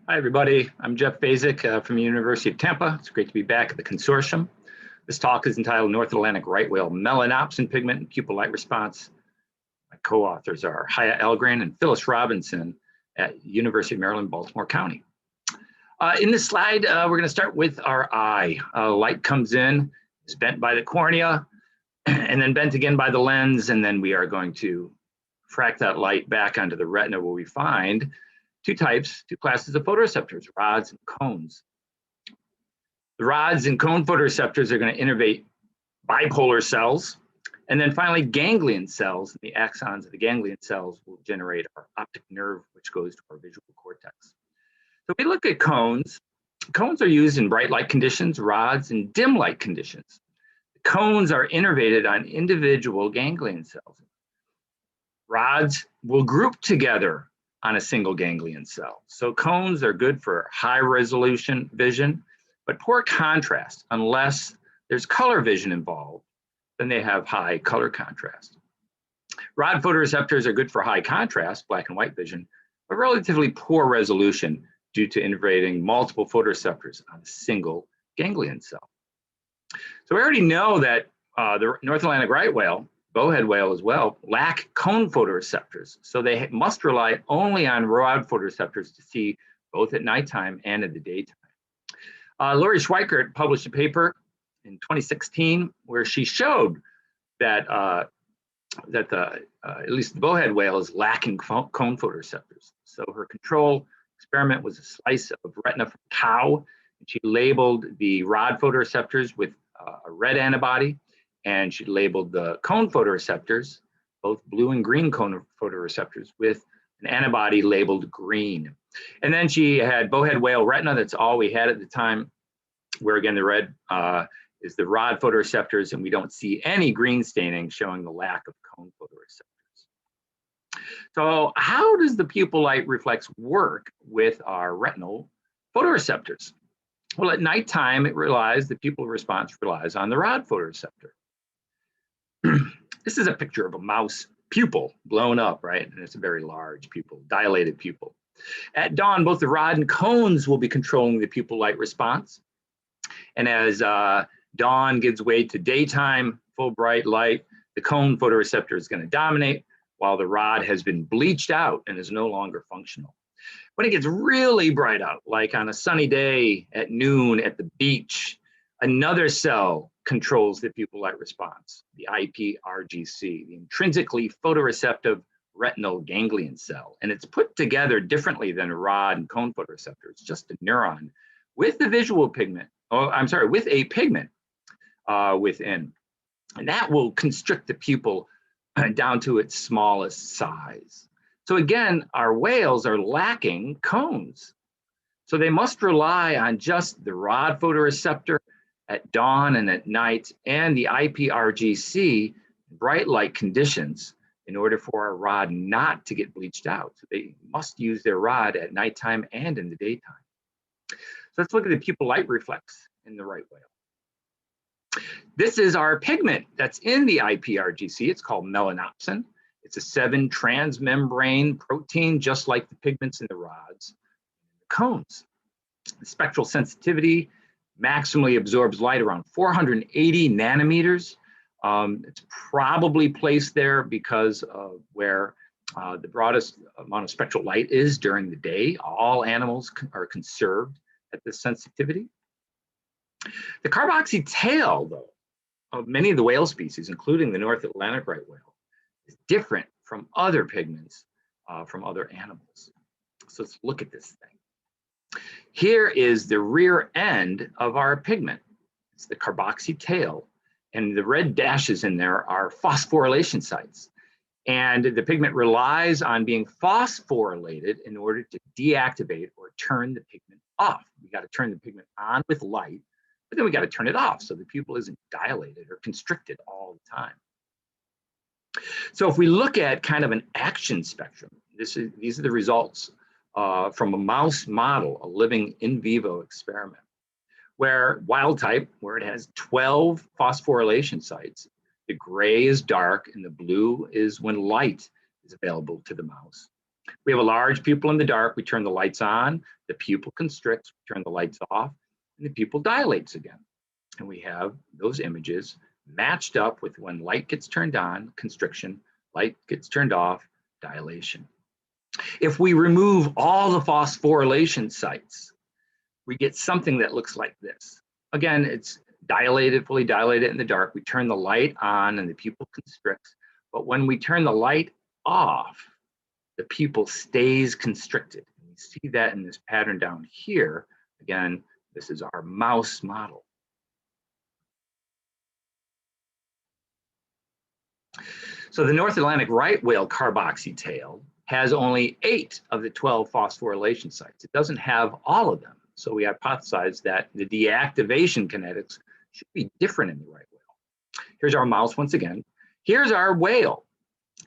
Hi, everybody. I'm Jeff FASICK from the University of Tampa. It's great to be back at the consortium. This talk is entitled North Atlantic Right Whale Melanopsin Pigment and Pupil Light Response. My co-authors are Haya Elgren and Phyllis Robinson at University of Maryland, Baltimore County. In this slide, we're going to start with our eye. Light comes in, is bent by the cornea, and then bent again by the lens, and then we are going to fract that light back onto the retina, where we find two classes of photoreceptors, rods and cones. The rods and cone photoreceptors are going to innervate bipolar cells, and then finally ganglion cells. The axons of the ganglion cells will generate our optic nerve, which goes to our visual cortex. So we look at cones. Cones are used in bright light conditions, rods in dim light conditions. The cones are innervated on individual ganglion cells. Rods will group together on a single ganglion cell. So cones are good for high resolution vision, but poor contrast. Unless there's color vision involved, then they have high color contrast. Rod photoreceptors are good for high contrast, black and white vision, but relatively poor resolution due to innervating multiple photoreceptors on a single ganglion cell. So we already know that the North Atlantic right whale, bowhead whale as well, lack cone photoreceptors. So they must rely only on rod photoreceptors to see both at nighttime and in the daytime. Lori Schweikert published a paper in 2016 where she showed that, at least the bowhead whale is lacking cone photoreceptors. So her control experiment was a slice of retina from a cow, and she labeled the rod photoreceptors with a red antibody, and she labeled the cone photoreceptors, both blue and green cone photoreceptors, with an antibody labeled green. And then she had bowhead whale retina, that's all we had at the time, where again the red is the rod photoreceptors, and we don't see any green staining showing the lack of cone photoreceptors. So how does the pupil light reflex work with our retinal photoreceptors? Well, at nighttime, the pupil response relies on the rod photoreceptor. This is a picture of a mouse pupil blown up, right? And it's a very large pupil, dilated pupil. At dawn, both the rod and cones will be controlling the pupil light response. And as dawn gives way to daytime, full bright light, the cone photoreceptor is going to dominate, while the rod has been bleached out and is no longer functional. When it gets really bright out, like on a sunny day at noon at the beach, another cell controls the pupil light response, the IPRGC, the intrinsically photoreceptive retinal ganglion cell. And it's put together differently than a rod and cone photoreceptor. It's just a neuron with the visual pigment, with a pigment within. And that will constrict the pupil down to its smallest size. So again, our whales are lacking cones. So they must rely on just the rod photoreceptor at dawn and at night, and the IPRGC bright light conditions in order for our rod not to get bleached out. So they must use their rod at nighttime and in the daytime. So let's look at the pupil light reflex in the right whale. This is our pigment that's in the IPRGC. It's called melanopsin. It's a 7-transmembrane protein, just like the pigments in the rods and the cones. The spectral sensitivity maximally absorbs light around 480 nanometers. It's probably placed there because of where the broadest amount of spectral light is during the day. All animals are conserved at this sensitivity. The carboxy tail, though, of many of the whale species, including the North Atlantic right whale, is different from other pigments from other animals. So let's look at this thing. Here is the rear end of our pigment. It's the carboxy tail, and the red dashes in there are phosphorylation sites. And the pigment relies on being phosphorylated in order to deactivate or turn the pigment off. We got to turn the pigment on with light, but then we got to turn it off so the pupil isn't dilated or constricted all the time. So if we look at kind of an action spectrum, these are the results from a mouse model, a living in vivo experiment, where wild type, where it has 12 phosphorylation sites, the gray is dark and the blue is when light is available to the mouse. We have a large pupil in the dark, we turn the lights on, the pupil constricts, we turn the lights off, and the pupil dilates again. And we have those images matched up with when light gets turned on, constriction, light gets turned off, dilation. If we remove all the phosphorylation sites, we get something that looks like this. Again, it's dilated, fully dilated in the dark. We turn the light on and the pupil constricts. But when we turn the light off, the pupil stays constricted. You see that in this pattern down here. Again, this is our mouse model. So the North Atlantic right whale carboxy tail has only 8 of the 12 phosphorylation sites. It doesn't have all of them. So we hypothesized that the deactivation kinetics should be different in the right whale. Here's our mouse once again. Here's our whale.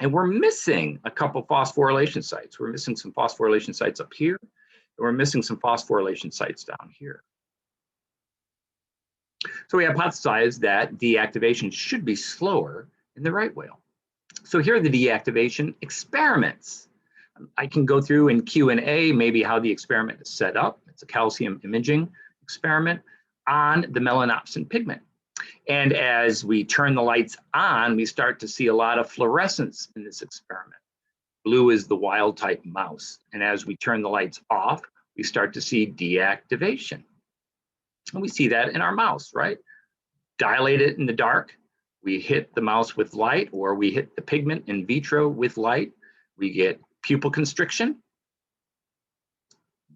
And we're missing a couple phosphorylation sites. We're missing some phosphorylation sites up here, and we're missing some phosphorylation sites down here. So we hypothesized that deactivation should be slower in the right whale. So here are the deactivation experiments. I can go through in Q&A maybe how the experiment is set up. It's a calcium imaging experiment on the melanopsin pigment. And as we turn the lights on, we start to see a lot of fluorescence in this experiment. Blue is the wild type mouse. And as we turn the lights off, we start to see deactivation. And we see that in our mouse, right? Dilate it in the dark. We hit the mouse with light, or we hit the pigment in vitro with light. We get pupil constriction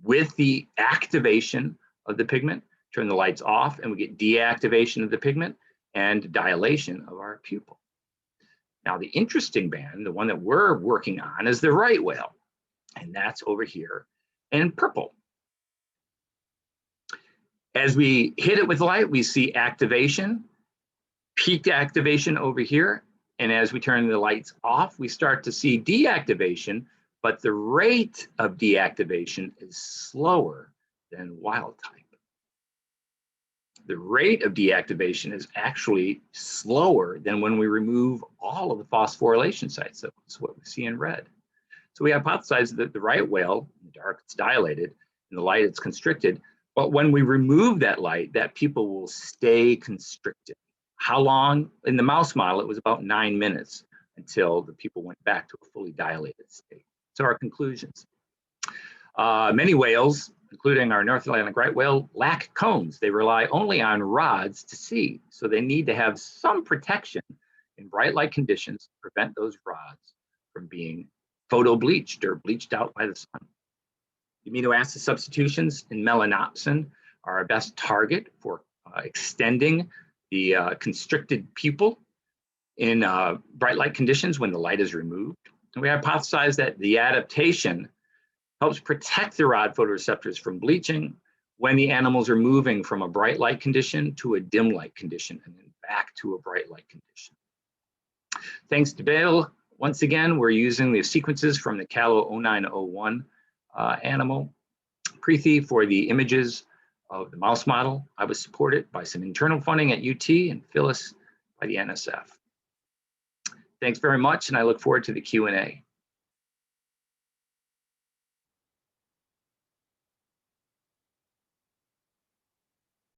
with the activation of the pigment. Turn the lights off and we get deactivation of the pigment and dilation of our pupil. Now the interesting band, the one that we're working on, is the right whale, and that's over here in purple. As we hit it with light, we see activation, peaked activation over here, and as we turn the lights off, we start to see deactivation, but the rate of deactivation is slower than wild type. The rate of deactivation is actually slower than when we remove all of the phosphorylation sites. That's what we see in red. So we hypothesized that the right whale, in the dark it's dilated, in the light it's constricted, but when we remove that light, that pupil will stay constricted. How long? In the mouse model, it was about 9 minutes until the pupil went back to a fully dilated state. So our conclusions. Many whales, including our North Atlantic right whale, lack cones. They rely only on rods to see. So they need to have some protection in bright light conditions to prevent those rods from being photo-bleached or bleached out by the sun. Amino acid substitutions in melanopsin are our best target for extending the constricted pupil in bright light conditions when the light is removed. And we hypothesize that the adaptation helps protect the rod photoreceptors from bleaching when the animals are moving from a bright light condition to a dim light condition and then back to a bright light condition. Thanks to Bill, once again, we're using the sequences from the Callow 0901 animal. Preethi for the images of the mouse model. I was supported by some internal funding at UT and Phyllis by the NSF. Thanks very much, and I look forward to the Q&A.